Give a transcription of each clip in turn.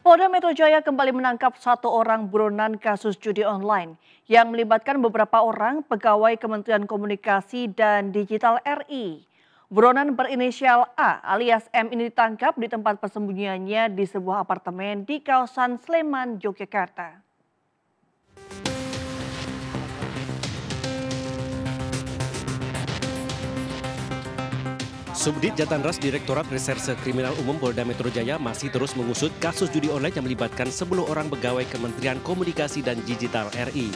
Polda Metro Jaya kembali menangkap satu orang buronan kasus judi online yang melibatkan beberapa orang pegawai Kementerian Komunikasi dan Digital RI. Buronan berinisial A alias M ini ditangkap di tempat persembunyiannya di sebuah apartemen di kawasan Sleman, Yogyakarta. Subdit Jatanras Direktorat Reserse Kriminal Umum Polda Metro Jaya masih terus mengusut kasus judi online yang melibatkan 10 orang pegawai Kementerian Komunikasi dan Digital RI.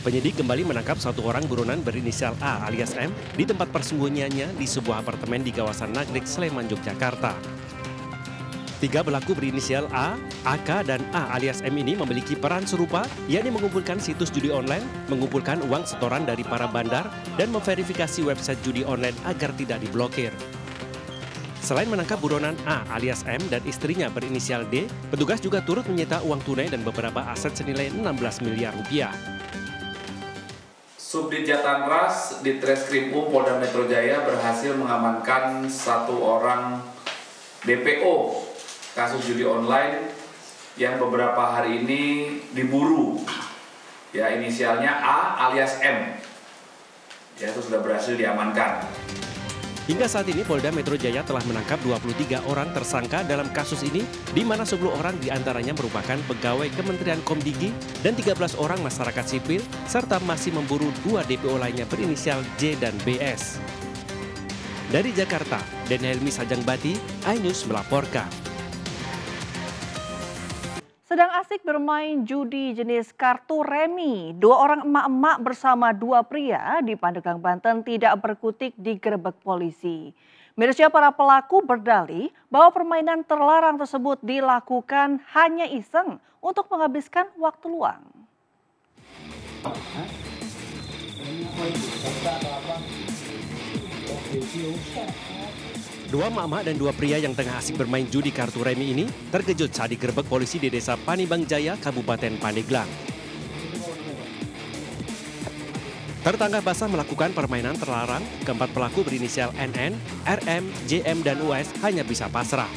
Penyidik kembali menangkap satu orang buronan berinisial A alias M di tempat persembunyiannya di sebuah apartemen di kawasan Nagrek, Sleman, Yogyakarta. 3 pelaku berinisial A, AK, dan A alias M ini memiliki peran serupa, yakni mengumpulkan situs judi online, mengumpulkan uang setoran dari para bandar, dan memverifikasi website judi online agar tidak diblokir. Selain menangkap buronan A alias M dan istrinya berinisial D, petugas juga turut menyita uang tunai dan beberapa aset senilai 16 miliar rupiah. Subdit Jatanras di Treskrimum Polda Metro Jaya berhasil mengamankan satu orang DPO kasus judi online yang beberapa hari ini diburu. Ya, inisialnya A alias M. Ya, itu sudah berhasil diamankan. Hingga saat ini Polda Metro Jaya telah menangkap 23 orang tersangka dalam kasus ini, di mana 10 orang diantaranya merupakan pegawai Kementerian Komdigi dan 13 orang masyarakat sipil, serta masih memburu 2 DPO lainnya berinisial J dan BS. Dari Jakarta, Den Helmi Sajangbati, iNews melaporkan. Sedang asik bermain judi jenis kartu remi, 2 orang emak-emak bersama 2 pria di Pandeglang, Banten tidak berkutik digerebek polisi. Mirisnya para pelaku berdalih bahwa permainan terlarang tersebut dilakukan hanya iseng untuk menghabiskan waktu luang. 2 emak-emak dan 2 pria yang tengah asik bermain judi kartu remi ini terkejut saat digerebek polisi di Desa Panibang Jaya, Kabupaten Pandeglang. Tertangkap basah melakukan permainan terlarang, keempat pelaku berinisial NN, RM, JM, dan US hanya bisa pasrah.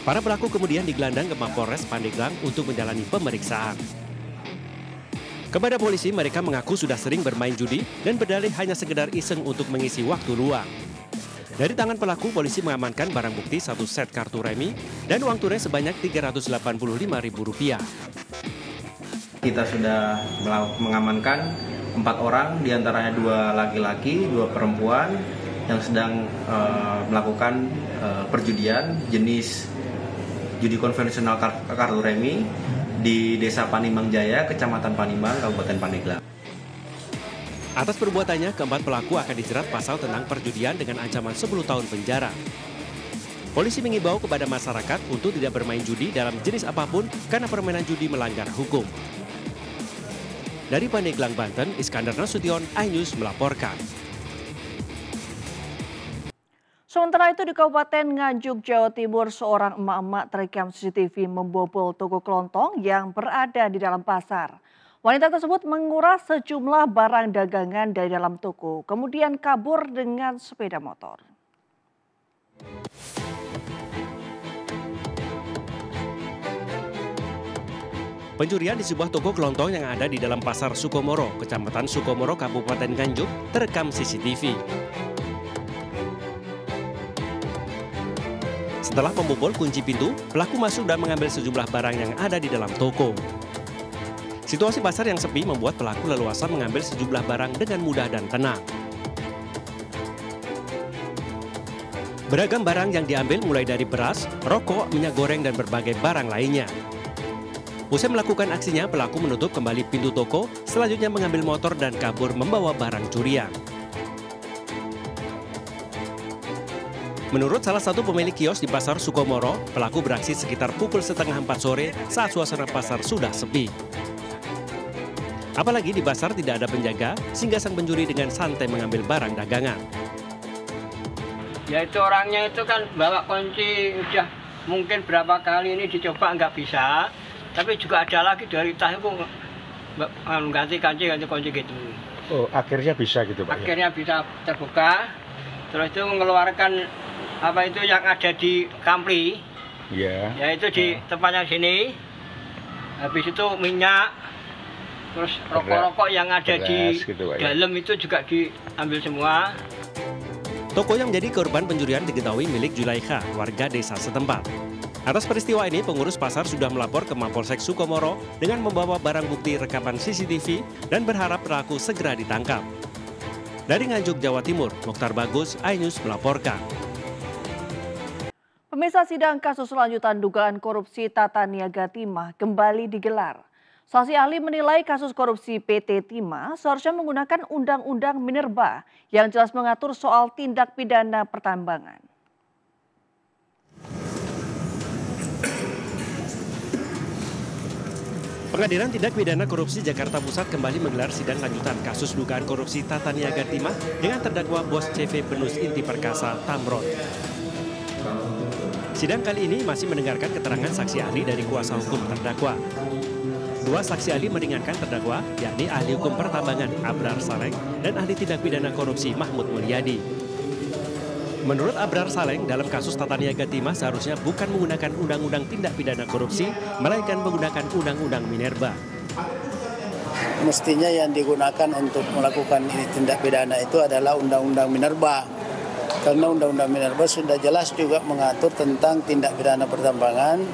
Para pelaku kemudian digelandang ke Mapolres Pandeglang untuk menjalani pemeriksaan. Kepada polisi, mereka mengaku sudah sering bermain judi dan berdalih hanya sekedar iseng untuk mengisi waktu luang. Dari tangan pelaku, polisi mengamankan barang bukti 1 set kartu remi dan uang tunai sebanyak Rp385.000. Kita sudah mengamankan 4 orang, diantaranya 2 laki-laki, 2 perempuan yang sedang melakukan perjudian jenis judi konvensional kartu remi di Desa Panibang Jaya, Kecamatan Panibang, Kabupaten Pandeglang. Atas perbuatannya, keempat pelaku akan dijerat pasal tentang perjudian dengan ancaman 10 tahun penjara. Polisi mengimbau kepada masyarakat untuk tidak bermain judi dalam jenis apapun karena permainan judi melanggar hukum. Dari Pandeglang, Banten, Iskandar Nasution, iNews melaporkan. Sementara itu di Kabupaten Nganjuk, Jawa Timur, seorang emak-emak terekam CCTV membobol toko kelontong yang berada di dalam pasar. Wanita tersebut menguras sejumlah barang dagangan dari dalam toko, kemudian kabur dengan sepeda motor. Pencurian di sebuah toko kelontong yang ada di dalam pasar Sukomoro, Kecamatan Sukomoro, Kabupaten Nganjuk, terekam CCTV. Setelah membobol kunci pintu, pelaku masuk dan mengambil sejumlah barang yang ada di dalam toko. Situasi pasar yang sepi membuat pelaku leluasa mengambil sejumlah barang dengan mudah dan tenang. Beragam barang yang diambil mulai dari beras, rokok, minyak goreng, dan berbagai barang lainnya. Usai melakukan aksinya, pelaku menutup kembali pintu toko, selanjutnya mengambil motor dan kabur membawa barang curian. Menurut salah satu pemilik kios di pasar Sukomoro, pelaku beraksi sekitar pukul 3:30 sore saat suasana pasar sudah sepi. Apalagi di pasar tidak ada penjaga, sehingga sang pencuri dengan santai mengambil barang dagangan. Ya itu orangnya itu kan bawa kunci, udah mungkin berapa kali ini dicoba nggak bisa, tapi juga ada lagi dari tas itu ganti kunci gitu. Oh, akhirnya bisa gitu Pak? Akhirnya bisa terbuka, terus itu mengeluarkan apa itu yang ada di Kampli. Iya. Ya itu di tempatnya sini. Habis itu minyak, terus rokok-rokok yang ada di gitu, dalam itu juga diambil semua. Toko yang menjadi korban pencurian diketahui milik Julaikha, warga desa setempat. Atas peristiwa ini, pengurus pasar sudah melapor ke Mapolsek Sukomoro dengan membawa barang bukti rekaman CCTV dan berharap pelaku segera ditangkap. Dari Nganjuk, Jawa Timur, Mokhtar Bagus, iNews melaporkan. Pemirsa, sidang kasus lanjutan dugaan korupsi Tata Niaga Timah kembali digelar. Saksi ahli menilai kasus korupsi PT Timah seharusnya menggunakan Undang-Undang Minerba yang jelas mengatur soal tindak pidana pertambangan. Pengadilan Tindak Pidana Korupsi Jakarta Pusat kembali menggelar sidang lanjutan kasus dugaan korupsi Tata Niaga Timah dengan terdakwa Bos CV Penus Inti Perkasa Tamron. Sidang kali ini masih mendengarkan keterangan saksi ahli dari kuasa hukum terdakwa. Dua saksi ahli meringankan terdakwa, yakni ahli hukum pertambangan Abrar Saleng dan ahli tindak pidana korupsi Mahmud Mulyadi. Menurut Abrar Saleng, dalam kasus Tata Niaga Timah seharusnya bukan menggunakan Undang-Undang Tindak Pidana Korupsi, melainkan menggunakan Undang-Undang Minerba. Mestinya yang digunakan untuk melakukan tindak pidana itu adalah Undang-Undang Minerba. Karena Undang-Undang Minerba sudah jelas juga mengatur tentang tindak pidana pertambangan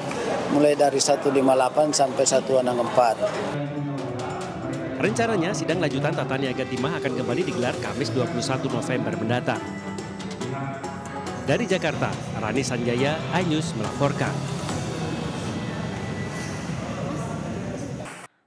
mulai dari 158 sampai 164. Rencananya sidang lanjutan Tata Niaga Timah akan kembali digelar Kamis 21 November mendatang. Dari Jakarta, Rani Sanjaya, iNews melaporkan.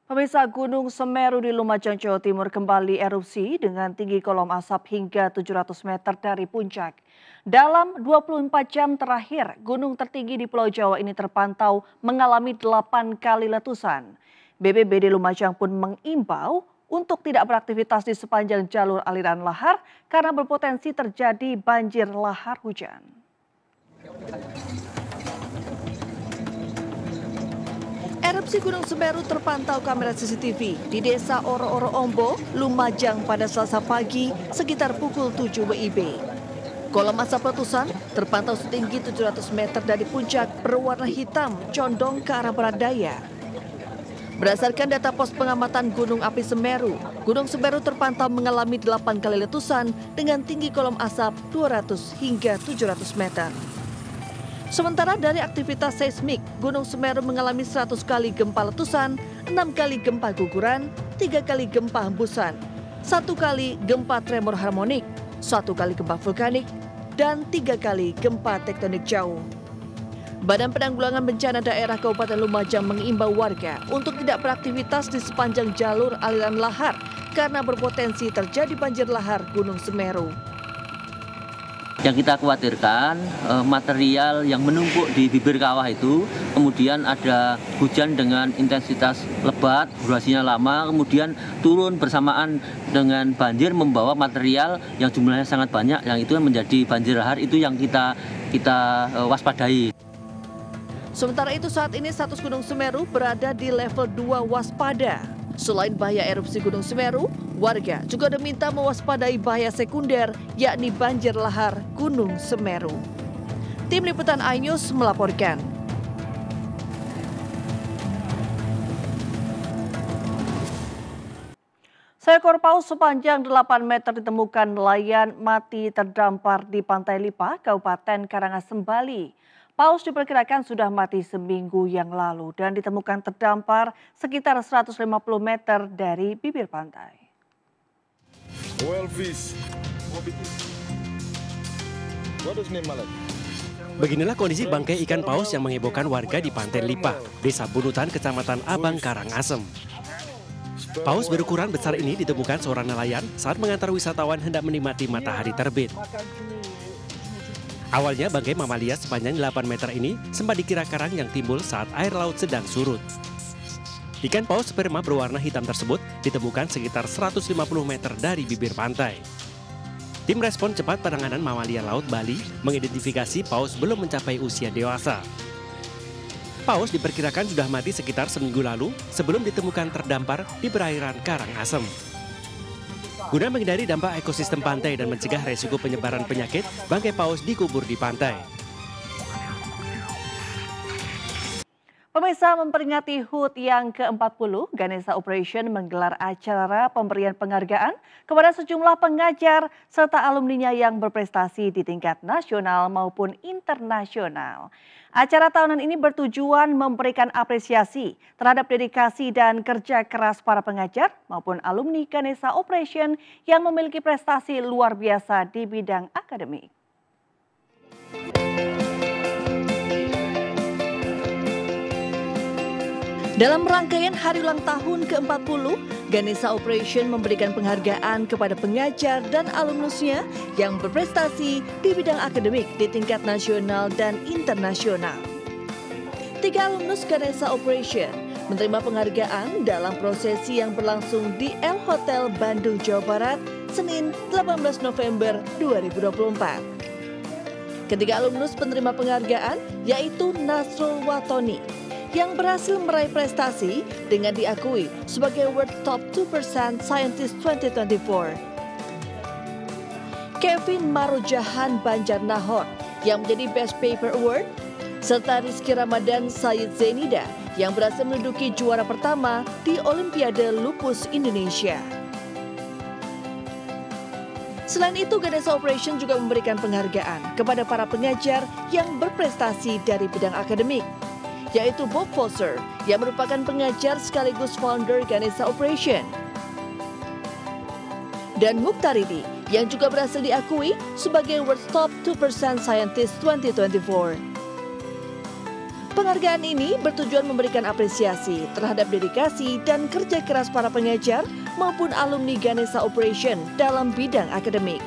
Pemirsa, Gunung Semeru di Lumajang, Jawa Timur kembali erupsi dengan tinggi kolom asap hingga 700 meter dari puncak. Dalam 24 jam terakhir, gunung tertinggi di Pulau Jawa ini terpantau mengalami 8 kali letusan. BPBD Lumajang pun mengimbau untuk tidak beraktivitas di sepanjang jalur aliran lahar karena berpotensi terjadi banjir lahar hujan. Erupsi Gunung Semeru terpantau kamera CCTV di Desa Oro-Oro Ombo, Lumajang pada Selasa pagi sekitar pukul 7 WIB. Kolom asap letusan terpantau setinggi 700 meter dari puncak berwarna hitam condong ke arah barat daya. Berdasarkan data pos pengamatan Gunung Api Semeru, Gunung Semeru terpantau mengalami 8 kali letusan dengan tinggi kolom asap 200 hingga 700 meter. Sementara dari aktivitas seismik, Gunung Semeru mengalami 100 kali gempa letusan, 6 kali gempa guguran, 3 kali gempa hembusan, 1 kali gempa tremor harmonik, 1 kali gempa vulkanik, dan 3 kali gempa tektonik jauh. Badan Penanggulangan Bencana Daerah Kabupaten Lumajang mengimbau warga untuk tidak beraktivitas di sepanjang jalur aliran lahar karena berpotensi terjadi banjir lahar Gunung Semeru. Yang kita khawatirkan material yang menumpuk di bibir kawah itu, kemudian ada hujan dengan intensitas lebat, durasinya lama, kemudian turun bersamaan dengan banjir membawa material yang jumlahnya sangat banyak, yang itu menjadi banjir lahar, itu yang kita waspadai. Sementara itu saat ini status Gunung Semeru berada di level 2 waspada. Selain bahaya erupsi Gunung Semeru, warga juga diminta mewaspadai bahaya sekunder, yakni banjir lahar Gunung Semeru. Tim Liputan iNews melaporkan. Seekor paus sepanjang 8 meter ditemukan nelayan mati terdampar di Pantai Lipa, Kabupaten Karangasem, Bali. Paus diperkirakan sudah mati seminggu yang lalu dan ditemukan terdampar sekitar 150 meter dari bibir pantai. Beginilah kondisi bangkai ikan paus yang menghebohkan warga di Pantai Lipa, Desa Bunutan, Kecamatan Abang, Karangasem. Paus berukuran besar ini ditemukan seorang nelayan saat mengantar wisatawan hendak menikmati matahari terbit. Awalnya bangkai mamalia sepanjang 8 meter ini sempat dikira karang yang timbul saat air laut sedang surut. Ikan paus sperma berwarna hitam tersebut ditemukan sekitar 150 meter dari bibir pantai. Tim respon cepat penanganan mamalia laut Bali mengidentifikasi paus belum mencapai usia dewasa. Paus diperkirakan sudah mati sekitar seminggu lalu sebelum ditemukan terdampar di perairan Karangasem. Guna menghindari dampak ekosistem pantai dan mencegah resiko penyebaran penyakit, bangkai paus dikubur di pantai. Pemirsa, memperingati HUT yang ke-40, Ganesha Operation menggelar acara pemberian penghargaan kepada sejumlah pengajar serta alumninya yang berprestasi di tingkat nasional maupun internasional. Acara tahunan ini bertujuan memberikan apresiasi terhadap dedikasi dan kerja keras para pengajar maupun alumni Ganesha Operation yang memiliki prestasi luar biasa di bidang akademik. Dalam rangkaian hari ulang tahun ke-40, Ganesha Operation memberikan penghargaan kepada pengajar dan alumnusnya yang berprestasi di bidang akademik di tingkat nasional dan internasional. 3 alumnus Ganesha Operation menerima penghargaan dalam prosesi yang berlangsung di El Hotel Bandung, Jawa Barat, Senin 18 November 2024. Ketiga alumnus penerima penghargaan yaitu Nasrul Watoni, yang berhasil meraih prestasi dengan diakui sebagai World Top 2% Scientist 2024. Kevin Marujahan Banjarnahor yang menjadi Best Paper Award, serta Rizky Ramadan Said Zainida yang berhasil menduduki juara pertama di Olimpiade Lupus Indonesia. Selain itu, Ganesha Operation juga memberikan penghargaan kepada para pengajar yang berprestasi dari bidang akademik, yaitu Bob Foster yang merupakan pengajar sekaligus founder Ganesha Operation, dan Mukhtaridi yang juga berhasil diakui sebagai World Top 2% Scientist 2024. Penghargaan ini bertujuan memberikan apresiasi terhadap dedikasi dan kerja keras para pengajar maupun alumni Ganesha Operation dalam bidang akademik.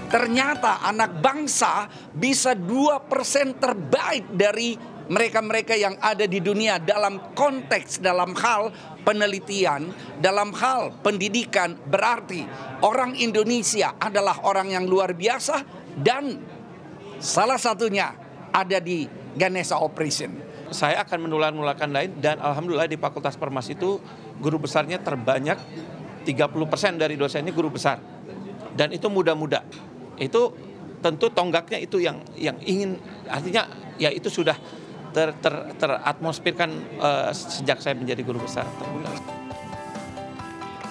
Ternyata anak bangsa bisa 2% terbaik dari mereka-mereka yang ada di dunia dalam konteks, dalam hal penelitian, dalam hal pendidikan. Berarti orang Indonesia adalah orang yang luar biasa dan salah satunya ada di Ganesha Operation. Saya akan menular-nularkan lain dan alhamdulillah di Fakultas Permas itu guru besarnya terbanyak 30% dari dosennya guru besar. Dan itu muda-muda. Itu tentu tonggaknya itu yang ingin, artinya ya itu sudah teratmosferkan sejak saya menjadi guru besar.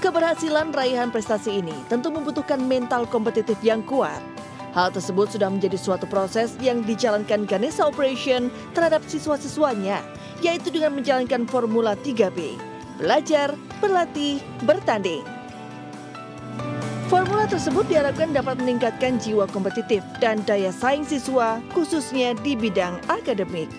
Keberhasilan raihan prestasi ini tentu membutuhkan mental kompetitif yang kuat. Hal tersebut sudah menjadi suatu proses yang dijalankan Ganesha Operation terhadap siswa-siswanya, yaitu dengan menjalankan formula 3B, belajar, berlatih, bertanding. Formula tersebut diharapkan dapat meningkatkan jiwa kompetitif dan daya saing siswa, khususnya di bidang akademik.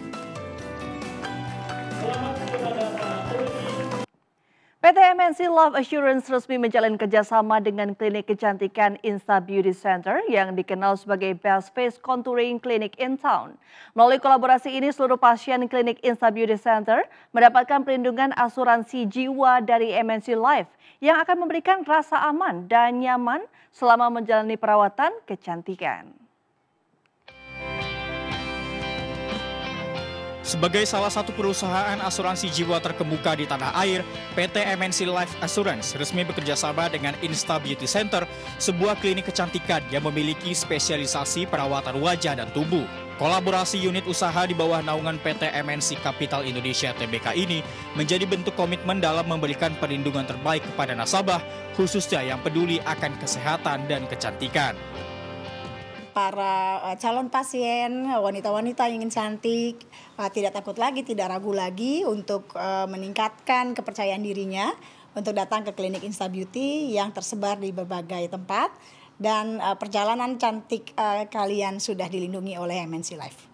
PT MNC Love Assurance resmi menjalin kerjasama dengan klinik kecantikan Insta Beauty Center yang dikenal sebagai Best Face Contouring Clinic in Town. Melalui kolaborasi ini, seluruh pasien klinik Insta Beauty Center mendapatkan perlindungan asuransi jiwa dari MNC Life yang akan memberikan rasa aman dan nyaman selama menjalani perawatan kecantikan. Sebagai salah satu perusahaan asuransi jiwa terkemuka di tanah air, PT MNC Life Assurance resmi bekerjasama dengan Insta Beauty Center, sebuah klinik kecantikan yang memiliki spesialisasi perawatan wajah dan tubuh. Kolaborasi unit usaha di bawah naungan PT MNC Capital Indonesia Tbk ini menjadi bentuk komitmen dalam memberikan perlindungan terbaik kepada nasabah, khususnya yang peduli akan kesehatan dan kecantikan. Para calon pasien, wanita-wanita yang ingin cantik, tidak takut lagi, tidak ragu lagi untuk meningkatkan kepercayaan dirinya untuk datang ke klinik Insta Beauty yang tersebar di berbagai tempat. Dan perjalanan cantik kalian sudah dilindungi oleh MNC Life.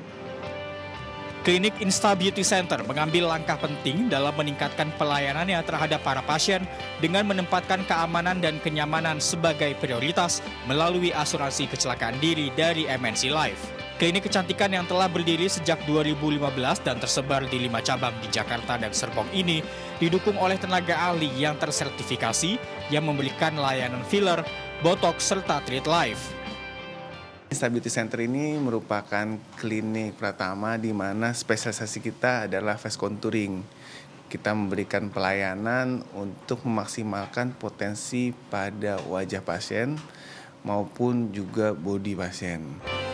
Klinik Insta Beauty Center mengambil langkah penting dalam meningkatkan pelayanannya terhadap para pasien dengan menempatkan keamanan dan kenyamanan sebagai prioritas melalui asuransi kecelakaan diri dari MNC Life. Klinik kecantikan yang telah berdiri sejak 2015 dan tersebar di 5 cabang di Jakarta dan Serpong ini didukung oleh tenaga ahli yang tersertifikasi yang memberikan layanan filler, botox, serta treat life. Insta Beauty Center ini merupakan klinik pertama di mana spesialisasi kita adalah face contouring. kita memberikan pelayanan untuk memaksimalkan potensi pada wajah pasien maupun juga bodi pasien.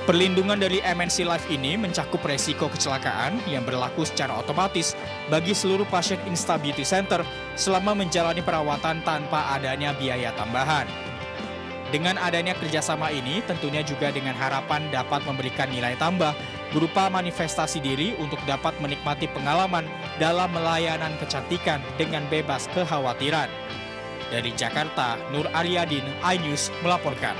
Perlindungan dari MNC Life ini mencakup resiko kecelakaan yang berlaku secara otomatis bagi seluruh pasien Insta Beauty Center selama menjalani perawatan tanpa adanya biaya tambahan. Dengan adanya kerjasama ini, tentunya juga dengan harapan dapat memberikan nilai tambah berupa manifestasi diri untuk dapat menikmati pengalaman dalam melayanan kecantikan dengan bebas kekhawatiran. Dari Jakarta, Nur Aryadin, iNews melaporkan.